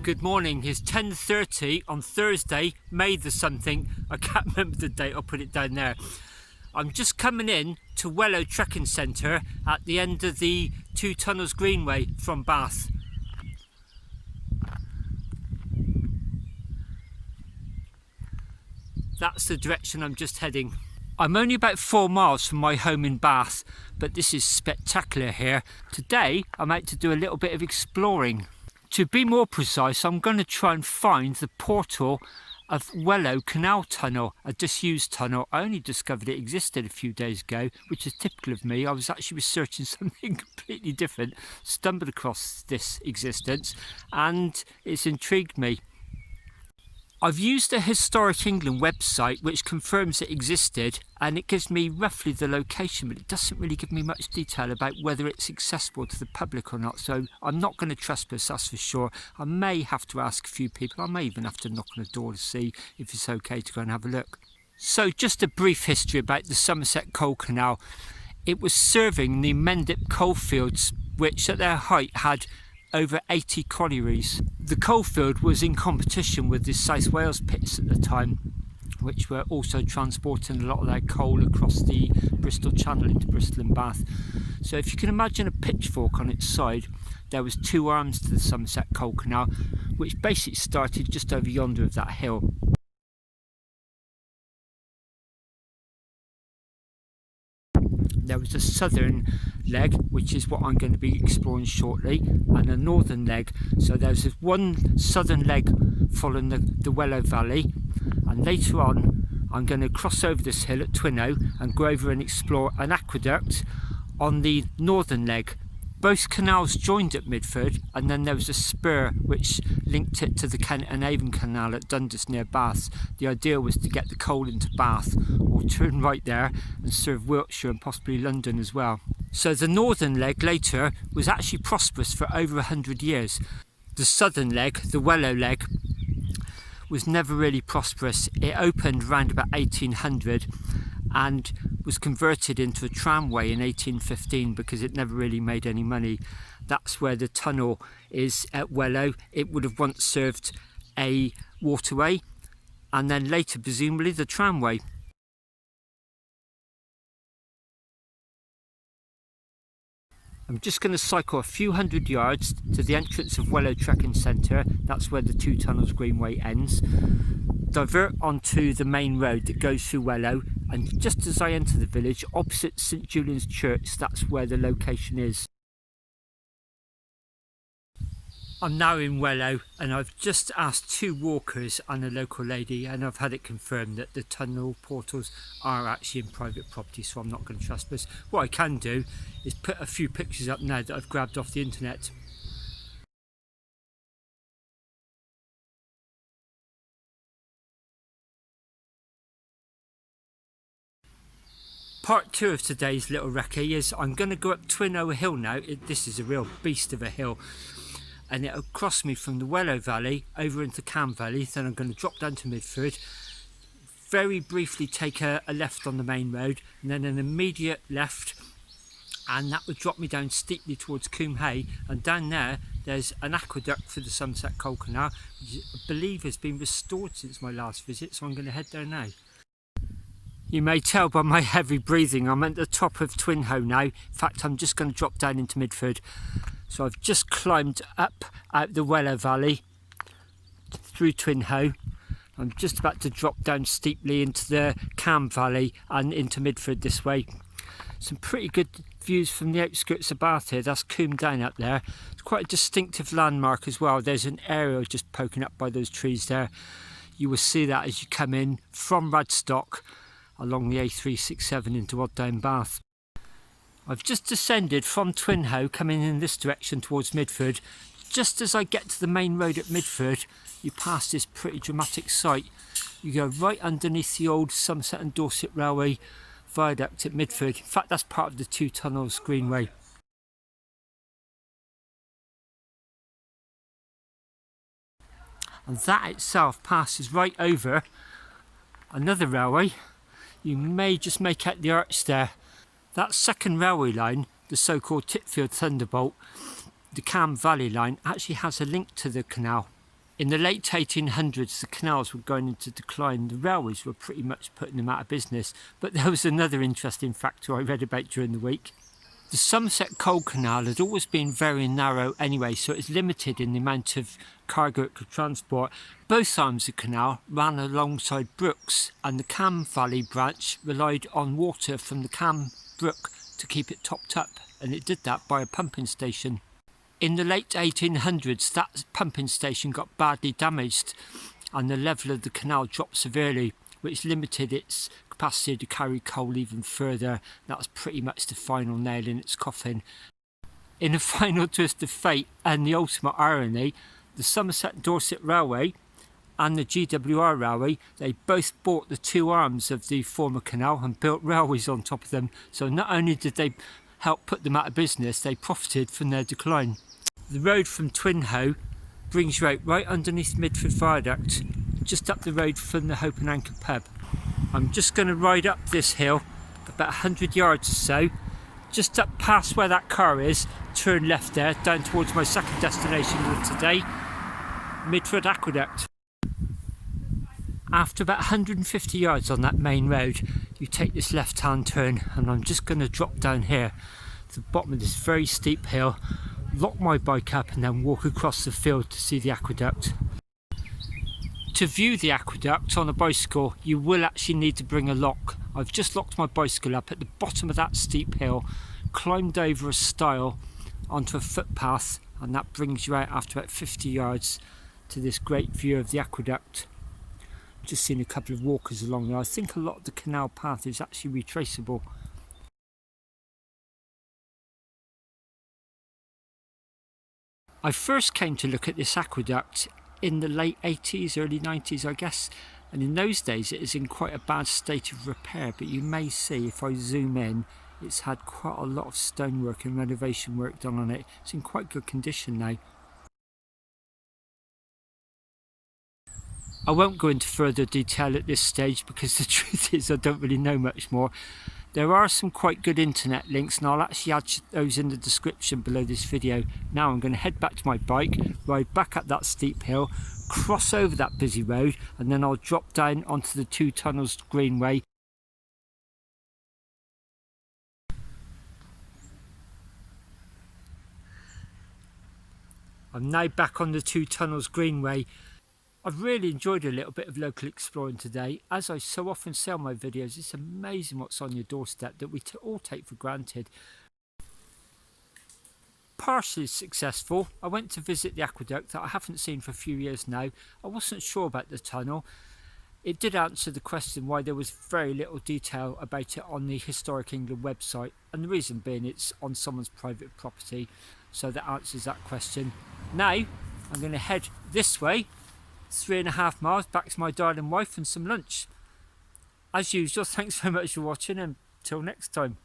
Good morning. It's 10:30 on Thursday, May the something. I can't remember the date, I'll put it down there. I'm just coming in to Wellow Trekking Centre at the end of the Two Tunnels Greenway from Bath. That's the direction I'm just heading. I'm only about 4 miles from my home in Bath, but this is spectacular here. Today I'm out to do a little bit of exploring. To be more precise, I'm going to try and find the portal of Wellow Canal Tunnel, a disused tunnel. I only discovered it existed a few days ago, which is typical of me. I was actually researching something completely different, stumbled across this existence, and it's intrigued me. I've used a Historic England website which confirms it existed, and it gives me roughly the location, but it doesn't really give me much detail about whether it's accessible to the public or not, so I'm not going to trespass, that's for sure. I may have to ask a few people, I may even have to knock on the door to see if it's okay to go and have a look. So just a brief history about the Somerset Coal Canal. It was serving the Mendip coalfields, which at their height had over 80 collieries. The coalfield was in competition with the South Wales pits at the time, which were also transporting a lot of their coal across the Bristol Channel into Bristol and Bath. So if you can imagine a pitchfork on its side, there was two arms to the Somerset Coal Canal, which basically started just over yonder of that hill. There was a southern leg, which is what I'm going to be exploring shortly, and a northern leg. So there's this one southern leg following the Wellow Valley, and later on I'm going to cross over this hill at Twinnow and go over and explore an aqueduct on the northern leg. Both canals joined at Midford, and then there was a spur which linked it to the Kent and Avon Canal at Dundas near Bath. The idea was to get the coal into Bath, or turn right there and serve Wiltshire and possibly London as well. So the northern leg later was actually prosperous for over 100 years. The southern leg, the Wellow leg, was never really prosperous. It opened around about 1800 and was converted into a tramway in 1815 because it never really made any money. That's where the tunnel is at Wellow. It would have once served a waterway and then later presumably the tramway. I'm just going to cycle a few hundred yards to the entrance of Wellow Trekking Centre. That's where the Two Tunnels Greenway ends. Divert onto the main road that goes through Wellow, and just as I enter the village, opposite St Julian's Church, that's where the location is. I'm now in Wellow, and I've just asked two walkers and a local lady, and I've had it confirmed that the tunnel portals are actually in private property, so I'm not going to trespass. What I can do is put a few pictures up now that I've grabbed off the internet. Part 2 of today's little recce is I'm going to go up Twinnow Hill now. This is a real beast of a hill, and it'll cross me from the Wellow Valley over into Cam Valley. Then I'm going to drop down to Midford, very briefly take a left on the main road, and then an immediate left, and that would drop me down steeply towards Coombe Hay. And down there's an aqueduct for the Somerset Coal Canal, which I believe has been restored since my last visit, so I'm going to head there now. You may tell by my heavy breathing I'm at the top of Twinnow now. In fact, I'm just going to drop down into Midford. So I've just climbed up out the Wellow Valley through Twinnow. I'm just about to drop down steeply into the Cam Valley and into Midford this way. Some pretty good views from the outskirts of Bath here. That's Coombe Down up there. It's quite a distinctive landmark as well. There's an aerial just poking up by those trees there. You will see that as you come in from Radstock along the A367 into Odddown Bath. I've just descended from Twinnow, coming in this direction towards Midford. Just as I get to the main road at Midford, you pass this pretty dramatic sight. You go right underneath the old Somerset and Dorset Railway viaduct at Midford. In fact, that's part of the Two Tunnels Greenway. And that itself passes right over another railway. You may just make out the arch there. That second railway line, the so-called Titfield Thunderbolt, the Cam Valley line, actually has a link to the canal. In the late 1800s, the canals were going into decline. The railways were pretty much putting them out of business. But there was another interesting factor I read about during the week. The Somerset Coal Canal had always been very narrow anyway, so it was limited in the amount of cargo it could transport. Both arms of the canal ran alongside brooks, and the Cam Valley branch relied on water from the Cam Brook to keep it topped up, and it did that by a pumping station. In the late 1800s, that pumping station got badly damaged, and the level of the canal dropped severely, which limited its capacity to carry coal even further. That was pretty much the final nail in its coffin. In a final twist of fate and the ultimate irony, the Somerset Dorset Railway and the GWR Railway, they both bought the two arms of the former canal and built railways on top of them. So not only did they help put them out of business, they profited from their decline. The road from Twinhoe brings you out right underneath Midford Viaduct, just up the road from the Hope and Anchor pub. I'm just going to ride up this hill about 100 yards or so, just up past where that car is, turn left there, down towards my second destination of today, Midford Aquaduct. After about 150 yards on that main road, you take this left hand turn, and I'm just going to drop down here to the bottom of this very steep hill, lock my bike up and then walk across the field to see the aqueduct. To view the aqueduct on a bicycle, you will actually need to bring a lock. I've just locked my bicycle up at the bottom of that steep hill, climbed over a stile onto a footpath, and that brings you out after about 50 yards to this great view of the aqueduct. Just seen a couple of walkers along there. I think a lot of the canal path is actually retraceable. I first came to look at this aqueduct in the late 80s, early 90s I guess, and in those days it is in quite a bad state of repair, but you may see if I zoom in, it's had quite a lot of stonework and renovation work done on it. It's in quite good condition now. I won't go into further detail at this stage because the truth is I don't really know much more. There are some quite good internet links, and I'll actually add those in the description below this video. Now I'm going to head back to my bike, ride back up that steep hill, cross over that busy road, and then I'll drop down onto the Two Tunnels Greenway. I'm now back on the Two Tunnels Greenway. I've really enjoyed a little bit of local exploring today. As I so often say on my videos, it's amazing what's on your doorstep that we all take for granted. Partially successful. I went to visit the aqueduct that I haven't seen for a few years now. I wasn't sure about the tunnel. It did answer the question why there was very little detail about it on the Historic England website, and the reason being it's on someone's private property, so that answers that question. Now I'm going to head this way, 3.5 miles back to my darling wife and some lunch. As usual, thanks so much for watching, and until next time.